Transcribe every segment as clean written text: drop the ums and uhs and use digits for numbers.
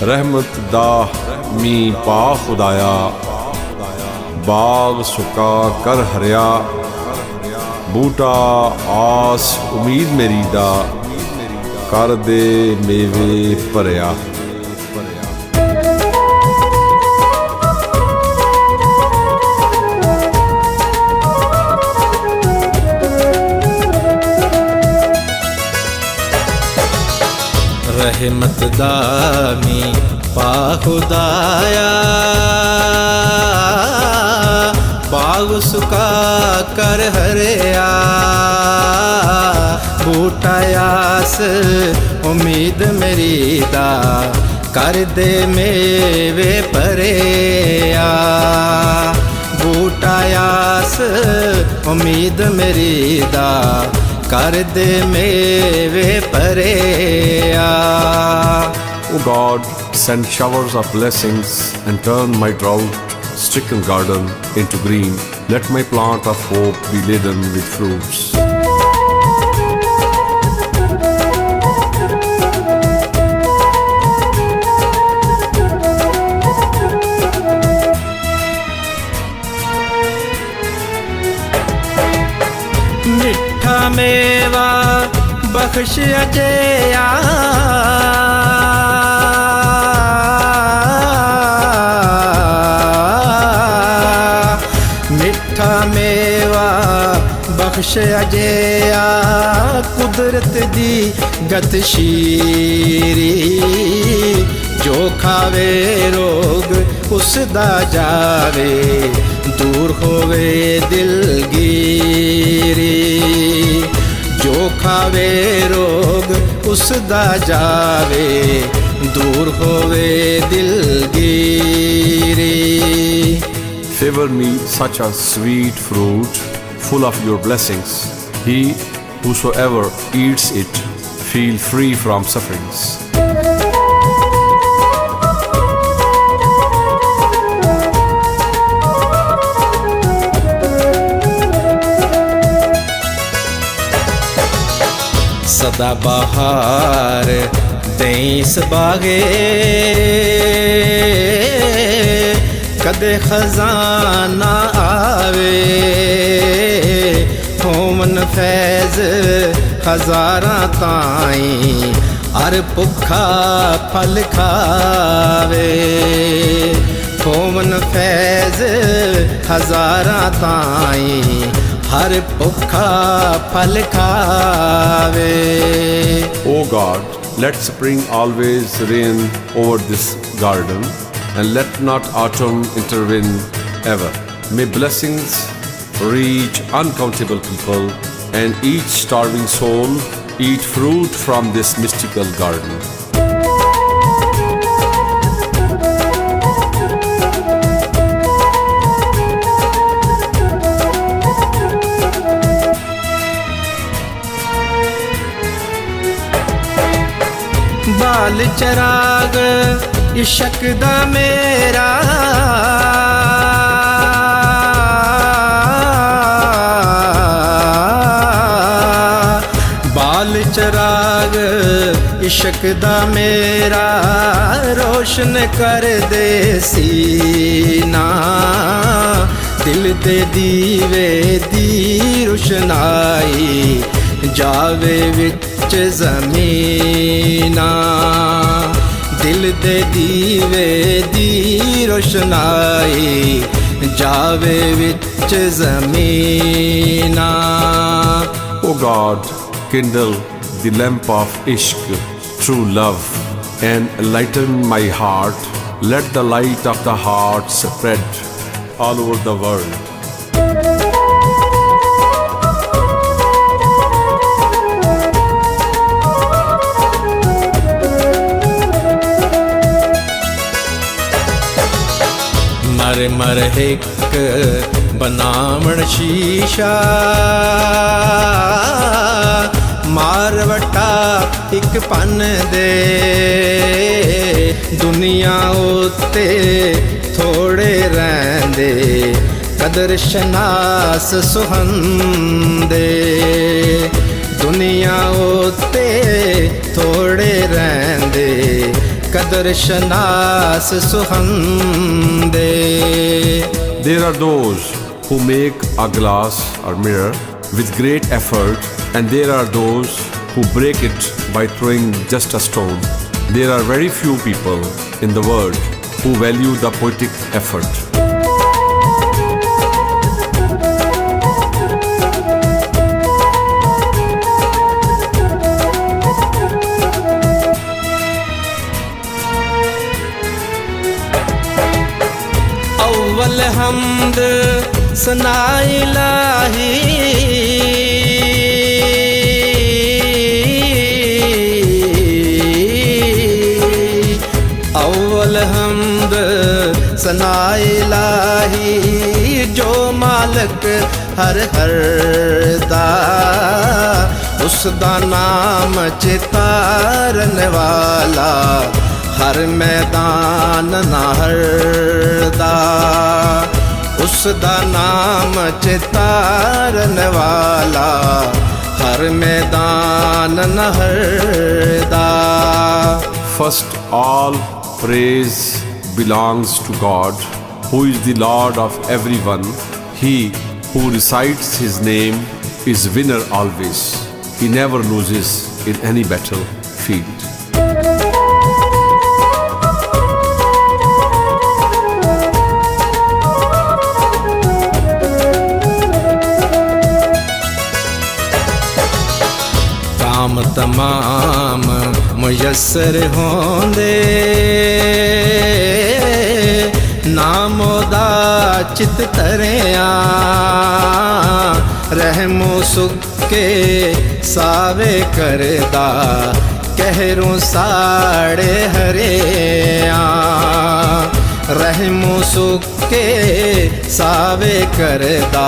रहमत दा मी पा खुदाया, बाग सुका कर हरिया, बूटा आस उम्मीद मेरी दा, कर दे मेवे भरिया। रहमत दामी पा खुदाया, बाग सुका कर हरिया, बूटा आस उम्मीद मेरी दा, कर दे मेवे भरिया। बूटा आस उम्मीद मेरी दा, कर दे मेवे भरिया। O God, send showers of blessings and turn my drought-stricken garden into green. Let my plant of hope be laden with fruits. मिठा मेवा बख्श अजया, मिठा मेवा बख्श अजया, कुदरत दी गतशीरी, जो खावे रोग उसदा जावे, दूर होवे दिलगीरी। जो खावे रोग उसदा जावे, दूर होवे दिलगीरी। Favor me such a sweet fruit, full of your blessings. He whosoever eats it feel free from sufferings. सदा बहार दें बागे, कदे खजाना आवे, होमन फैज हजारां ताई, हर भुखा फल खावे। होमन फैज हजारां ताई, हर भुखा फल खावे। O God, let spring always reign over this garden, and let not autumn intervene ever. May blessings reach uncountable people, and each starving soul eat fruit from this mystical garden. बाल चराग इश्क दा मेरा, बाल चराग इश्क दा मेरा, रोशन कर दे सीना, दिल दे दीवे दी रोशनाई, जावे विच ज़मीना। दिल दे दीवे दी रोशनाई, जावे विच ज़मीना। O God, kindle the lamp of ishq, true love, and enlighten my heart. Let the light of the heart spread all over the world. मर मर हिक बनावण शीशा, मारवटा एक पन दे, दुनिया उत्ते थोड़े रहंदे, कदर शनास सुहंदे। दुनिया उत्ते थोड़े रहंदे, कदर कदर शनास सुहंदे. There are those who make a glass or mirror with great effort, and there are those who break it by throwing just a stone. There are very few people in the world who value the poetic effort. अव्वल हमद सना इलाही अव्वल हमद सना इलाही जो मालक हर हर दा उस दा नाम चितारन वाला हर मैदान नाहर दा उस दा नाम चितारन वाला हर मैदान नहर दा. First, all praise belongs to God, who is the Lord of everyone. He who recites His name is winner always. He never loses in any battlefield. काम तमाम मुयस्सर होंदे नामो दा चित तरिया रहमो सुके सावे करदा कहरों साड़े हरिया रहमो सुके सावे करदा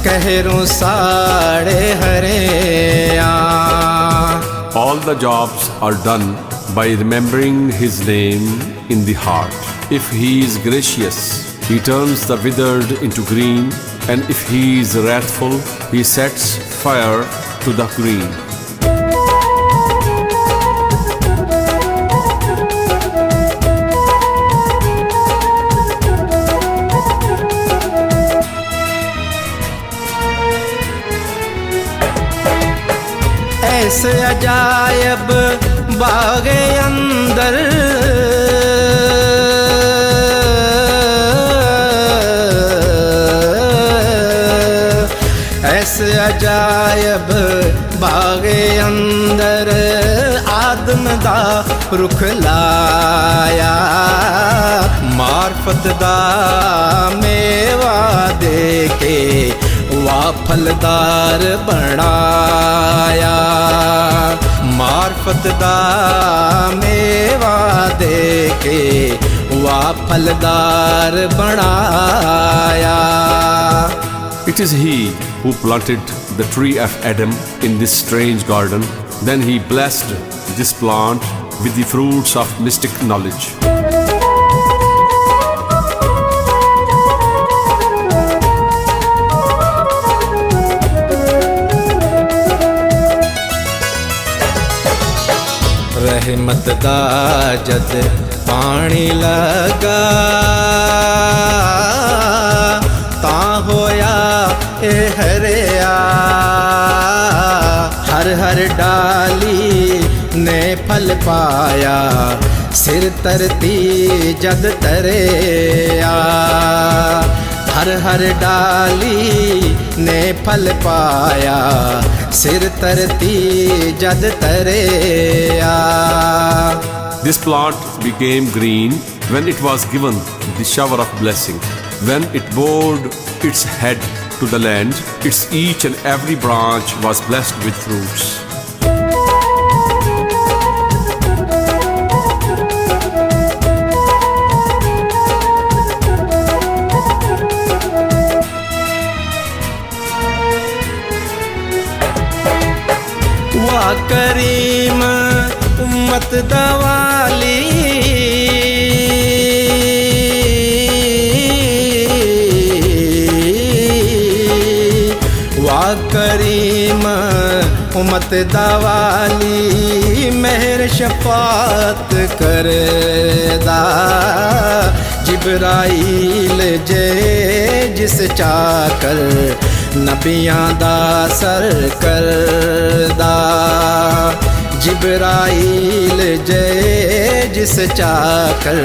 कहरों साड़े हरिया. All the jobs are done by remembering His name in the heart. If He is gracious, He turns the withered into green, and if He is wrathful, He sets fire to the green. ऐसे अजायब बागे अंदर ऐसे अजायब बागे अंदर आदम दा रुख लाया मार्फत दा मेवा दे के वा फलदार बनाया मार्फत दा मेवा दे के वा फलदार बनाया. It is He who planted the tree of Adam in this strange garden. Then He blessed this plant with the fruits of mystic knowledge. रहमत दा जद पानी लगा ता होया ए हरिया हर हर डाली ने फल पाया सिर तरती जद तरिया हर हर डाली ने फल पाया सिर तरती जद तरिया. This plant became green when it was given the shower of blessing. When it bowed its head to the land, its each and every branch was blessed with fruits. वा करीम उम्मत दवाली वा करीम करीम उम्मत दा वाली मेहर शफात करदा जिब्राइल जे जिस चाकर नबियां दा सर करदा जिब्राइल जे जिस चाकर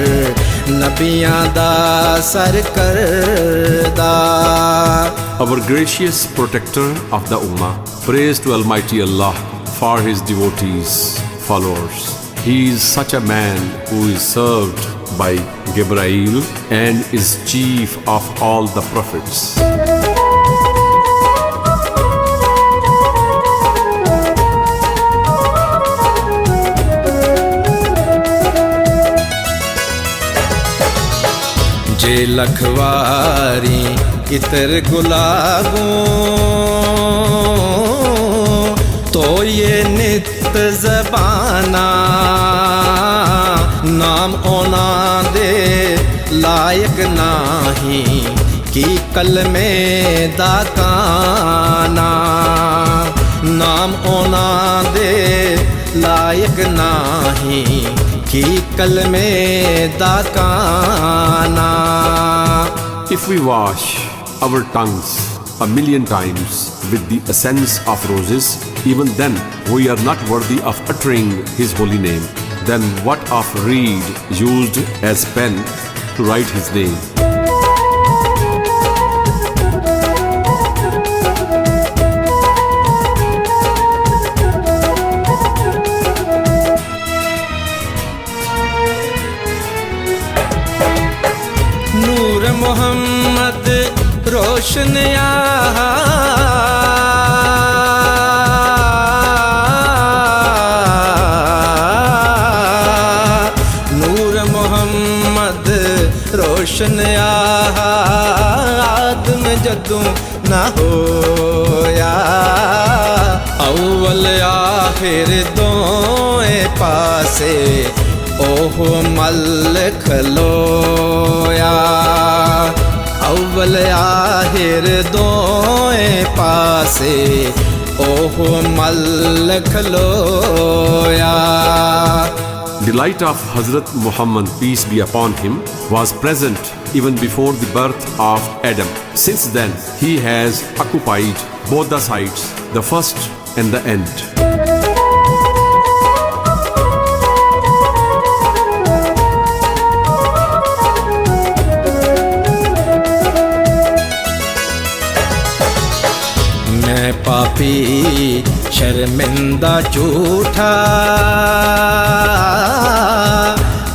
नबियां दा सर करदा Our gracious protector of the Ummah, praise to Almighty Allah for His devotees, followers. He is such a man who is served by Gabriel and is chief of all the prophets. जे लखवारी इतर गुलाबों तो ये नित ज़बाना नाम ओना दे लायक नाही की कलमे दा काना नाम ओना दे लायक नाही की कलमे दा काना If we wash our tongues a million times with the essence of roses, even then we are not worthy of uttering His holy name. Then what of reed used as pen to write His name? नूर मोहम्मद रोशन नूर मोहम्मद रोशन आदम जदों ना होया अव्वल आखिर दोए पासे ओहो मल खलोया अव्वल आखिर दोए पासे ओहो मल खलोया The light of Hazrat Muhammad, peace be upon him, was present even before the birth of Adam. Since then, he has occupied both the sides, the first and the end. मैं पापी शर्मिंदा झूठा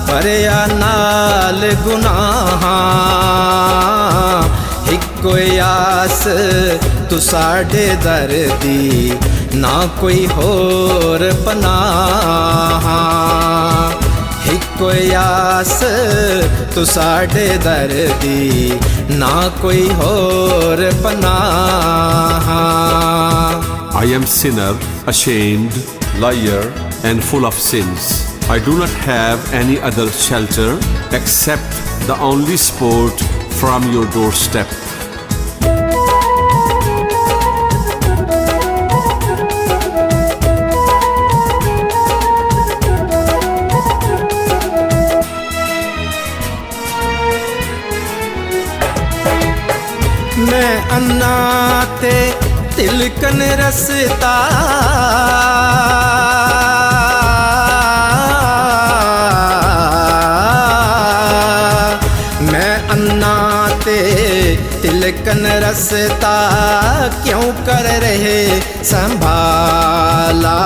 परया नाल गुनाहां हिको आस तू साडे दर दी ना कोई होर पनाहां हिको आस तू साडे दर दी ना कोई होर पनाहां I am sinner, ashamed, liar, and full of sins. I do not have any other shelter except the only sport from your doorstep. मैं अन्ना ते तिलकन रसता मैं अन्ना ते तिलकन रसता क्यों कर रहे संभाला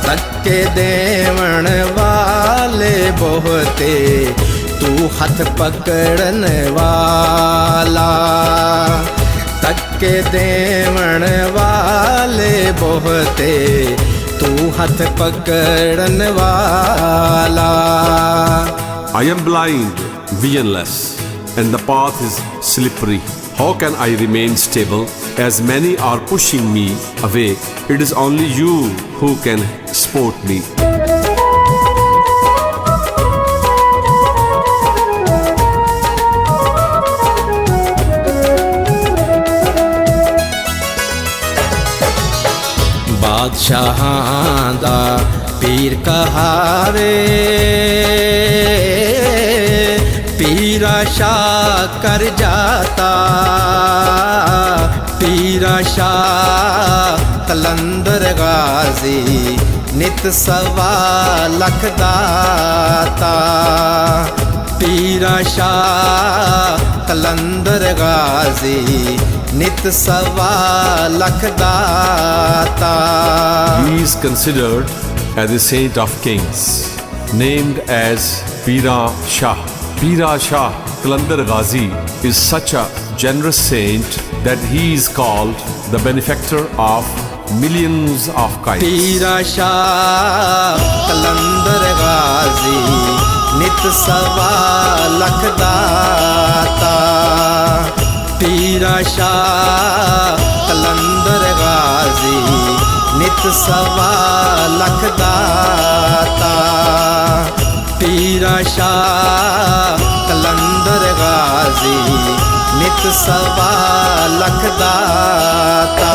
तक्के देवण वाले बहुते तू हाथ पकड़न वाला तक्के देवण वाले बहुते तू हाथ पकड़न वाला I am blind, visionless, and the path is slippery. How can I remain stable as many are pushing me away? It is only you who can support me. बादशाहां दा पीर कहावे पीरा शाह कर जाता पीरा शाह कलंदर गाजी नित सवा लख दाता पीरा शाह कलंदर गाजी नित सवा लख दाता. He is considered as a saint of kings, named as Pira Shah. Pira Shah Kalandar Ghazi is such a generous saint that he is called the benefactor of millions of kites. पीरा शाह कलंदर गाजी नित सवा लख दाता पीरा शाह कलंदर गाजी नित सवा लख दाता पीरा शाह कलंदर गाजी नित सवा लख दाता.